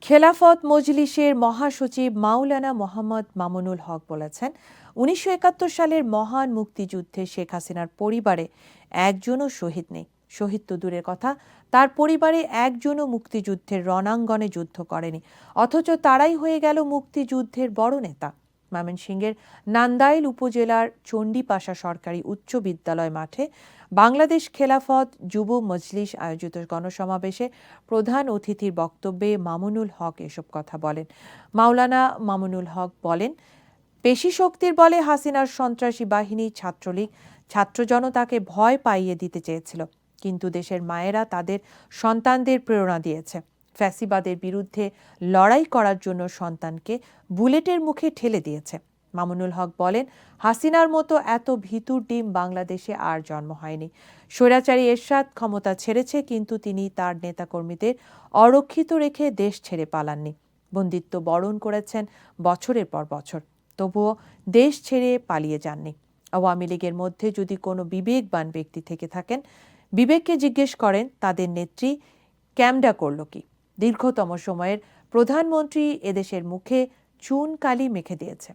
খেলাফত মজলিসের মহাসচিব মাওলানা মোহাম্মদ মামুনুল হক বলেছেন, ১৯৭১ সালের মহান মুক্তিযুদ্ধে শেখ হাসিনার পরিবারে একজনও শহীদ নেই। শহীদ তো দূরের কথা, তার পরিবারে একজনও মুক্তিযুদ্ধের রণাঙ্গনে যুদ্ধ করেনি, অথচ তারাই হয়ে গেল মুক্তিযুদ্ধের বড় নেতা। ময়মনসিংহের নান্দাইল উপজেলার চণ্ডীপাশা সরকারি উচ্চ বিদ্যালয় মাঠে বাংলাদেশ খেলাফত যুব মজলিস আয়োজিত গণসমাবেশে প্রধান অতিথির বক্তব্যে মামুনুল হক এসব কথা বলেন। মাওলানা মামুনুল হক বলেন, পেশি শক্তির বলে হাসিনার সন্ত্রাসী বাহিনী ছাত্রলীগ ছাত্র জনতাকে ভয় পাইয়ে দিতে চেয়েছিল, কিন্তু দেশের মায়েরা তাদের সন্তানদের প্রেরণা দিয়েছে। ফ্যাসিবাদের বিরুদ্ধে লড়াই করার জন্য সন্তানকে বুলেটের মুখে ঠেলে দিয়েছে। মামুনুল হক বলেন, হাসিনার মতো এত ভিতুর ডিম বাংলাদেশে আর জন্ম হয়নি। স্বৈরাচারী এরশাদ ক্ষমতা ছেড়েছে, কিন্তু তিনি তার নেতাকর্মীদের অরক্ষিত রেখে দেশ ছেড়ে পালাননি। বন্দিত্ব বরণ করেছেন বছরের পর বছর, তবুও দেশ ছেড়ে পালিয়ে যাননি। আওয়ামী লীগের মধ্যে যদি কোনো বিবেকবান ব্যক্তি থেকে থাকেন, বিবেককে জিজ্ঞেস করেন তাদের নেত্রী ক্যামডা করল কি। দীর্ঘতম সময়ের প্রধানমন্ত্রী এদেশের মুখে চুন কালি মেখে দিয়েছে।